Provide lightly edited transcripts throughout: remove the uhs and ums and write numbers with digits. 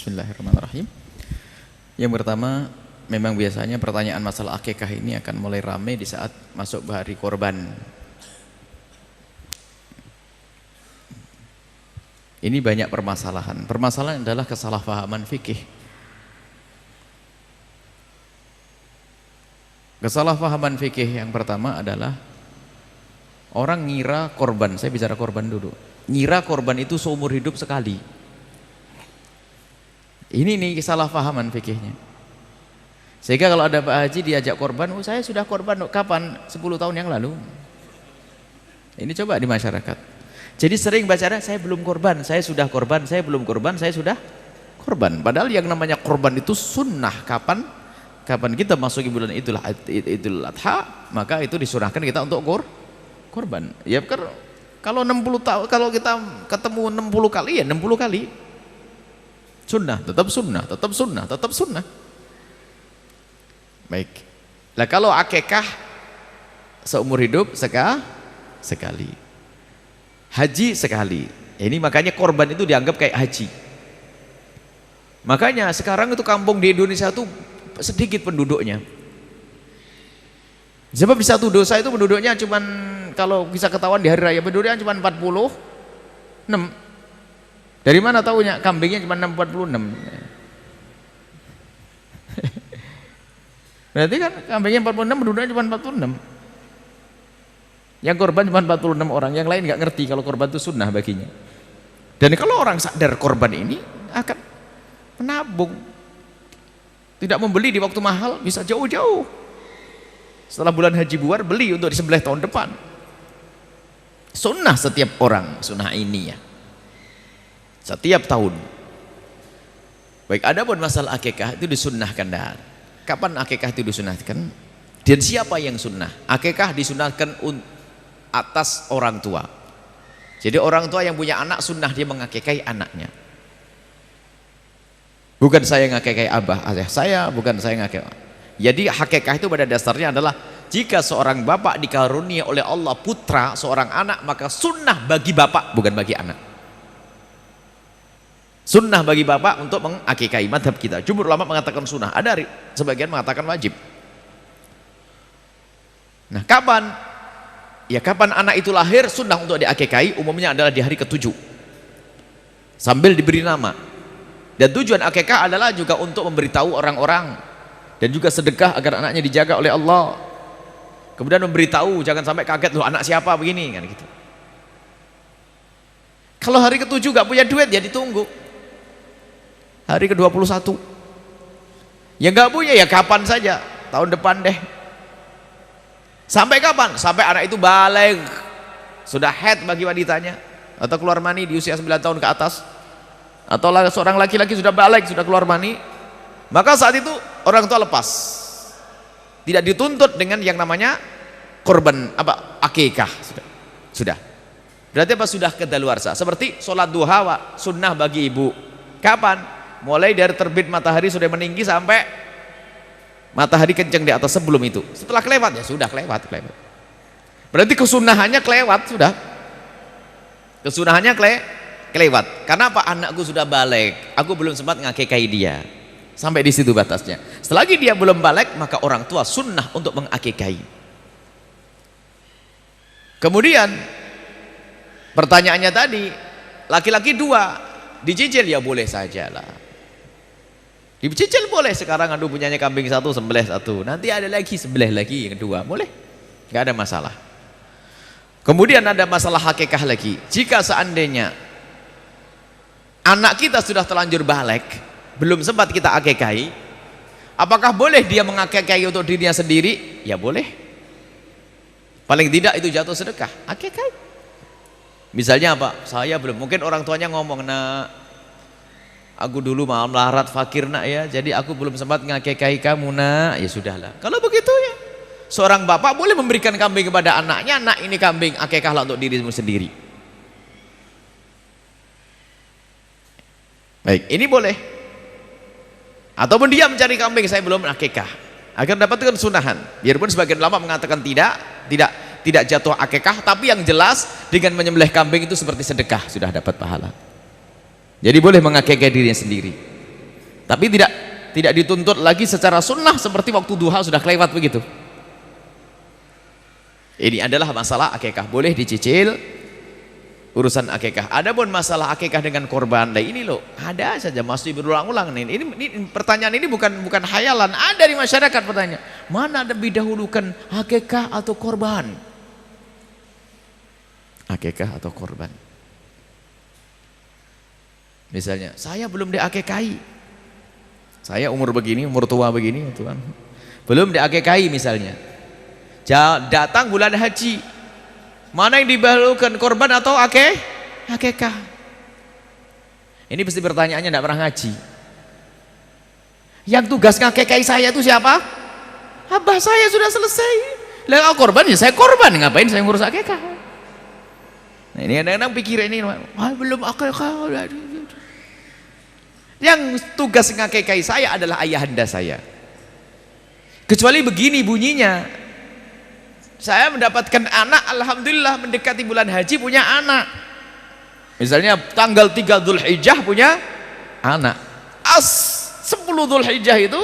Bismillahirrahmanirrahim. Yang pertama, memang biasanya pertanyaan masalah akikah ini akan mulai ramai di saat masuk hari korban. Ini banyak permasalahan. Permasalahan adalah kesalahpahaman fikih. Kesalahpahaman fikih yang pertama adalah orang ngira korban, saya bicara korban dulu, ngira korban itu seumur hidup sekali. Ini nih kesalahpahaman fikihnya. Sehingga kalau ada Pak Haji diajak korban, oh saya sudah korban, kapan? 10 tahun yang lalu. Ini coba di masyarakat. Jadi sering baca, saya belum korban, saya sudah korban, saya belum korban, saya sudah korban. Padahal yang namanya korban itu sunnah. Kapan kita masuki bulan Idul Adha, maka itu disunahkan kita untuk korban. Ya kalau 60 tahun, kalau kita ketemu 60 kali ya 60 kali. Sunnah, tetap sunnah, tetap sunnah, tetap sunnah. Baik. Nah kalau akikah seumur hidup sekali. Haji sekali. Ini makanya korban itu dianggap kayak haji. Makanya sekarang itu kampung di Indonesia itu sedikit penduduknya. Sebab di satu dosa itu penduduknya cuman, kalau bisa ketahuan di hari raya penduduknya cuma 46. Dari mana tahunya? Kambingnya cuma 46. Berarti kan kambingnya 46, penduduknya cuma 46. Yang korban cuma 46 orang, yang lain nggak ngerti kalau korban itu sunnah baginya. Dan kalau orang sadar korban ini akan menabung, tidak membeli di waktu mahal, bisa jauh-jauh. Setelah bulan haji buar, beli untuk disembelih tahun depan. Sunnah setiap orang, sunnah ini ya. Setiap tahun. Baik, adapun masalah akikah itu disunnahkan dah. Kapan akikah itu disunnahkan? Dan siapa yang sunnah? Akikah disunnahkan atas orang tua. Jadi orang tua yang punya anak sunnah dia mengakikahi anaknya. Bukan saya ngakikahi abah, saya bukan saya ngakikahi. Jadi hakikah itu pada dasarnya adalah jika seorang bapak dikarunia oleh Allah putra seorang anak, maka sunnah bagi bapak bukan bagi anak. Sunnah bagi bapak untuk mengakikahi. Madhab kita jumhur ulama mengatakan sunnah, ada sebagian mengatakan wajib. Nah kapan? Ya kapan anak itu lahir, sunnah untuk diakikahi umumnya adalah di hari ke-7 sambil diberi nama. Dan tujuan akikah adalah juga untuk memberitahu orang-orang dan juga sedekah agar anaknya dijaga oleh Allah. Kemudian memberitahu, jangan sampai kaget loh anak siapa begini kan gitu. Kalau hari ke-7 gak punya duit ya ditunggu hari ke-21. Ya gak punya ya kapan saja, tahun depan deh. Sampai kapan? Sampai anak itu balik, sudah haid bagi wanitanya, atau keluar mani di usia 9 tahun ke atas, atau seorang laki-laki sudah balik, sudah keluar mani, maka saat itu orang tua lepas, tidak dituntut dengan yang namanya korban akikah. Sudah berarti apa? Sudah kedaluarsa. Seperti sholat duha sunnah bagi ibu. Kapan? Mulai dari terbit matahari sudah meninggi sampai matahari kencang di atas, sebelum itu. Setelah kelewat ya sudah kelewat. Berarti kesunahannya kelewat sudah. Kesunahannya kelewat. Karena apa? Anakku sudah balik, aku belum sempat ngakikahi dia. Sampai di situ batasnya. Selagi dia belum balik, maka orang tua sunnah untuk mengakikahi. Kemudian pertanyaannya tadi, laki-laki 2 dicicil ya boleh sajalah. Dicicil boleh, sekarang aduh punyanya kambing 1 sembelih 1, nanti ada lagi sembelih lagi yang 2, boleh, nggak ada masalah. Kemudian ada masalah hakikah lagi. Jika seandainya anak kita sudah terlanjur balik, belum sempat kita akikahi, apakah boleh dia mengakikahi untuk dirinya sendiri? Ya boleh. Paling tidak itu jatuh sedekah, akikahi. Misalnya apa? Saya belum, mungkin orang tuanya ngomong, nah aku dulu malam larat fakir nak ya, jadi aku belum sempat ngakikahi kamu nak. Ya sudahlah, kalau begitu ya seorang bapak boleh memberikan kambing kepada anaknya, nak ini kambing, akikahlah untuk dirimu sendiri. Baik, ini boleh. Ataupun dia mencari kambing, saya belum akikah, agar dapatkan sunahan. Biarpun sebagian ulama mengatakan tidak jatuh akikah, tapi yang jelas dengan menyembelih kambing itu seperti sedekah, sudah dapat pahala. Jadi boleh mengakikah dirinya sendiri. Tapi tidak dituntut lagi secara sunnah seperti waktu duha sudah kelewat begitu. Ini adalah masalah akikah, boleh dicicil urusan akikah. Adapun masalah akikah dengan korban, nah ini loh ada saja masih berulang-ulang nih. Ini pertanyaan ini bukan hayalan, ada di masyarakat pertanyaan. Mana lebih dahulukan akikah atau korban? Akikah atau korban? Misalnya, saya belum diakikahi. Saya umur begini, umur tua begini, Tuhan. Belum diakikahi misalnya. Datang bulan haji, mana yang didahulukan, korban atau akikah? Ini pasti pertanyaannya tidak pernah ngaji. Yang tugas ngakikahi saya itu siapa? Abah saya sudah selesai. Lah korban ya saya korban, ngapain saya ngurus akikah? Nah, ini kadang-kadang pikir ini, belum akikah. Yang tugas ngakikahi saya adalah ayahanda saya. Kecuali begini bunyinya, saya mendapatkan anak, alhamdulillah mendekati bulan haji punya anak. Misalnya tanggal 3 Dzulhijjah punya anak. 10 Dzulhijjah itu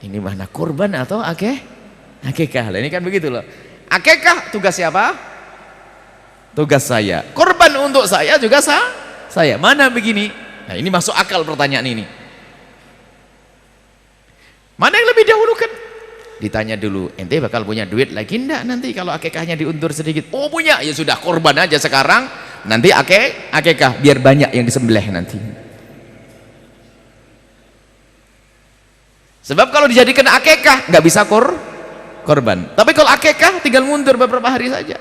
ini mana kurban atau akikah. Ini kan begitu loh. Akikah tugas siapa? Tugas saya. Kurban untuk saya juga saya. Mana begini? Nah, ini masuk akal pertanyaan ini. Mana yang lebih dahulukan? Ditanya dulu, ente bakal punya duit lagi enggak nanti kalau akikahnya diundur sedikit? Oh punya, ya sudah korban aja sekarang, nanti akikah biar banyak yang disembelih nanti. Sebab kalau dijadikan akikah nggak bisa korban. Tapi kalau akikah tinggal mundur beberapa hari saja,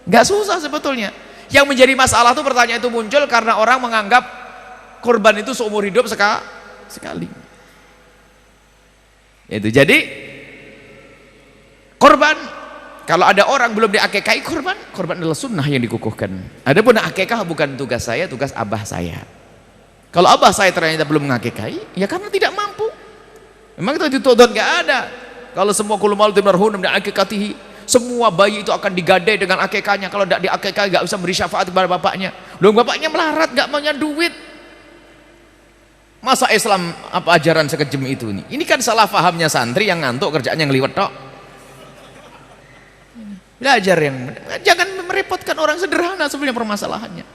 nggak susah sebetulnya. Yang menjadi masalah tuh pertanyaan itu muncul karena orang menganggap korban itu seumur hidup sekali. Itu jadi korban, kalau ada orang belum diakikahi, korban adalah sunnah yang dikukuhkan. Adapun akikah bukan tugas saya, tugas abah saya. Kalau abah saya ternyata belum mengakikahi, ya karena tidak mampu. Memang itu dituntut, nggak ada. Kalau semua kullu mauludin marhunun bi akikatihi, semua bayi itu akan digadai dengan akikahnya. Kalau tidak diakikahi nggak bisa beri syafaat kepada bapaknya. Belum bapaknya melarat, nggak punya duit. Masa Islam apa ajaran sekejam itu nih? Ini kan salah fahamnya santri yang ngantuk kerjaannya ngeliwet tok. Belajar yang jangan merepotkan orang sederhana sebenarnya permasalahannya.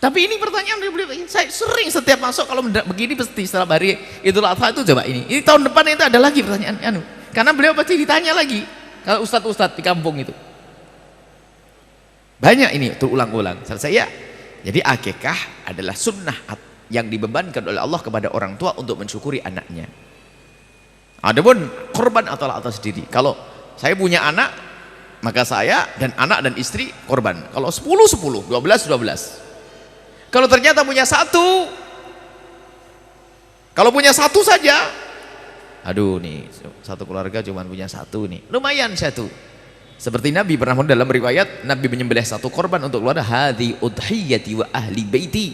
Tapi ini pertanyaan saya sering setiap masuk kalau begini pasti setelah hari Idul Adha itu coba ini tahun depan itu ada lagi pertanyaan karena beliau pasti ditanya lagi kalau ustadz-ustadz di kampung itu. Banyak ini terulang-ulang. Saya jadi akikah adalah sunnah yang dibebankan oleh Allah kepada orang tua untuk mensyukuri anaknya. Adapun korban atau sendiri. Kalau saya punya anak, maka saya dan anak dan istri korban. Kalau 10, 12. Kalau ternyata punya satu, kalau punya satu saja, aduh nih satu keluarga cuma punya satu nih, lumayan satu. Seperti Nabi pernah dalam riwayat, Nabi menyembelih satu korban untuk keluarga, hadhi udhiyati wa ahli baiti.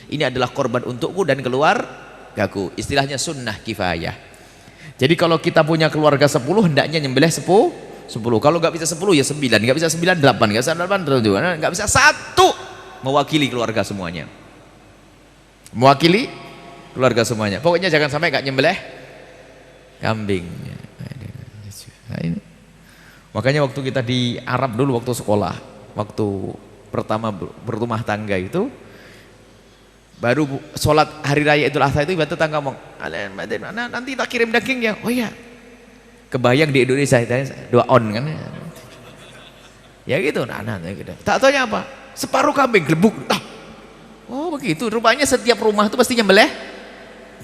Ini adalah korban untukku dan keluargaku. Istilahnya sunnah kifayah. Jadi kalau kita punya keluarga 10, hendaknya nyembelih 10. Kalau nggak bisa 10 ya 9, nggak bisa 9 8, nggak bisa 8 nggak bisa 1 mewakili keluarga semuanya. Mewakili keluarga semuanya. Pokoknya jangan sampai nggak nyembelih kambing. Nah, ini. Makanya waktu kita di Arab dulu waktu sekolah, waktu pertama berumah tangga itu, baru sholat hari raya Idul Adha itu ibadah tetangga ngomong, nanti tak kirim dagingnya. Oh iya, kebayang di Indonesia doa on kan ya gitu. Gitu. Tak taunya apa, separuh kambing gelebuk. Oh begitu, rupanya setiap rumah itu pasti nyembelih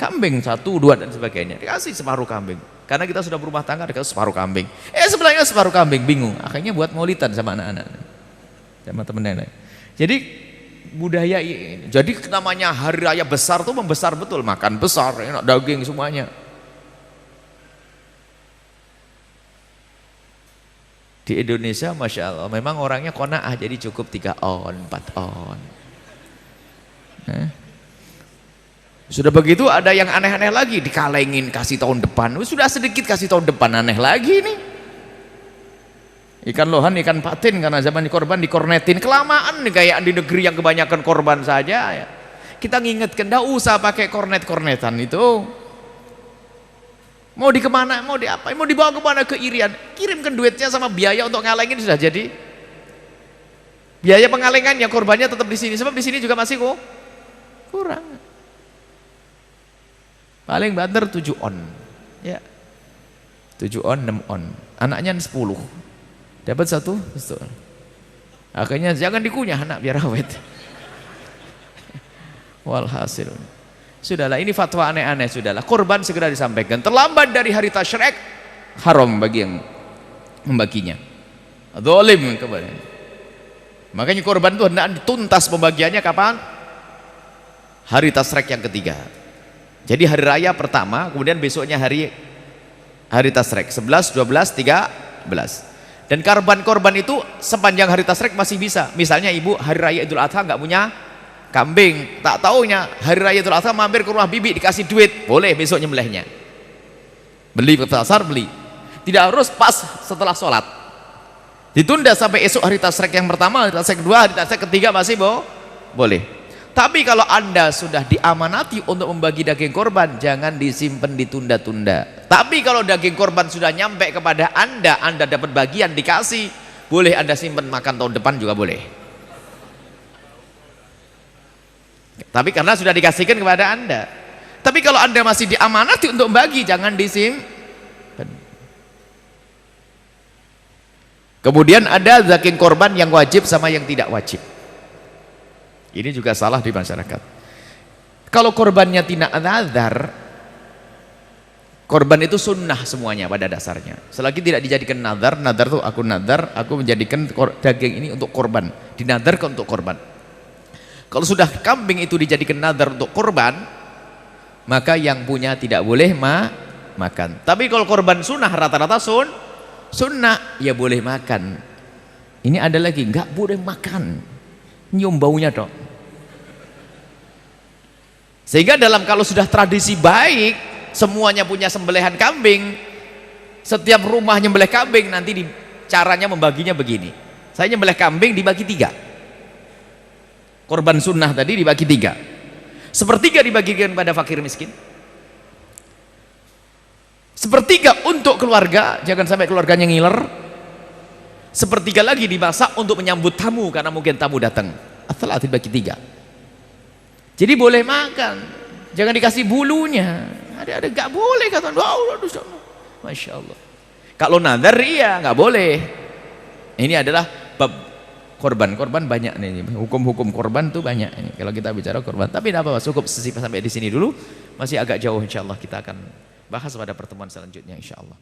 kambing 1, 2 dan sebagainya, dikasih separuh kambing karena kita sudah berumah tangga, dikasih separuh kambing. Sebelahnya separuh kambing, bingung, akhirnya buat maulidan sama anak-anak sama temennya. Jadi budaya ini, jadi namanya hari raya besar tuh membesar betul, makan besar, enak daging semuanya. Di Indonesia Masya Allah memang orangnya qanaah, jadi cukup 3 on 4 on. Sudah begitu ada yang aneh-aneh lagi, dikalengin kasih tahun depan. Sudah sedikit kasih tahun depan, aneh lagi nih. Ikan lohan, ikan patin karena zaman korban dikornetin, kelamaan nih kayak di negeri yang kebanyakan korban saja ya. kita ngingetkan, nggak usah pakai kornet-kornetan itu. Mau di kemana, mau di apa, mau dibawa kemana ke Irian, kirimkan duitnya sama biaya untuk ngalengin sudah jadi. Biaya pengalengannya, korbannya tetap di sini, sebab di sini juga masih kok kurang. Paling banter 7 on, ya 7 on, 6 on, anaknya 10, dapat 1 pistol. Akhirnya jangan dikunyah anak biar awet. Walhasil. Sudahlah, ini fatwa aneh-aneh. Sudahlah, korban segera disampaikan. Terlambat dari hari tasyrik, haram bagi yang membaginya. Zalim kepada. Makanya korban itu hendak dituntas pembagiannya kapan? Hari tasyrik yang ketiga. Jadi hari raya pertama, kemudian besoknya hari tasyrik 11, 12, 13. Dan korban-korban itu sepanjang hari tasyrik masih bisa. Misalnya ibu hari raya Idul Adha nggak punya kambing, tak taunya hari raya Idul Adha mampir ke rumah bibi dikasih duit, boleh besok nyembelihnya. Beli ke pasar, beli. Tidak harus pas setelah sholat. Ditunda sampai esok hari tasyrik yang pertama, hari tasyrik kedua, hari tasyrik ketiga masih boleh. Tapi kalau Anda sudah diamanati untuk membagi daging korban, jangan disimpan ditunda-tunda. Tapi kalau daging korban sudah nyampe kepada Anda dapat bagian dikasih, boleh Anda simpan makan tahun depan juga boleh. Tapi karena sudah dikasihkan kepada Anda. Tapi kalau Anda masih diamanati untuk membagi, jangan disimpan. Kemudian ada daging korban yang wajib sama yang tidak wajib. Ini juga salah di masyarakat. Kalau korbannya tidak nazar, korban itu sunnah semuanya pada dasarnya. Selagi tidak dijadikan nazar, nazar itu aku menjadikan daging ini untuk korban, dinadarkan untuk korban. Kalau sudah kambing itu dijadikan nazar untuk korban, maka yang punya tidak boleh makan. Tapi kalau korban sunnah, rata-rata sunnah, ya boleh makan. Ini ada lagi, nggak boleh makan, nyium baunya dong. Sehingga kalau sudah tradisi baik, semuanya punya sembelihan kambing, setiap rumah nyembelih kambing, nanti caranya membaginya begini. Saya nyembelih kambing dibagi 3. Korban sunnah tadi dibagi 3. Sepertiga dibagikan pada fakir miskin. Sepertiga untuk keluarga, jangan sampai keluarganya ngiler. Sepertiga lagi dimasak untuk menyambut tamu, karena mungkin tamu datang. Setelah dibagi 3. Jadi boleh makan, jangan dikasih bulunya. Ada nggak boleh kata Masya Allah. Kalau nazar iya nggak boleh. Ini adalah bab korban banyak nih, hukum-hukum korban tuh banyak ini. Kalau kita bicara korban, tapi tidak apa-apa, cukup sampai di sini dulu. Masih agak jauh, insya Allah kita akan bahas pada pertemuan selanjutnya, insya Allah.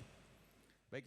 Baik.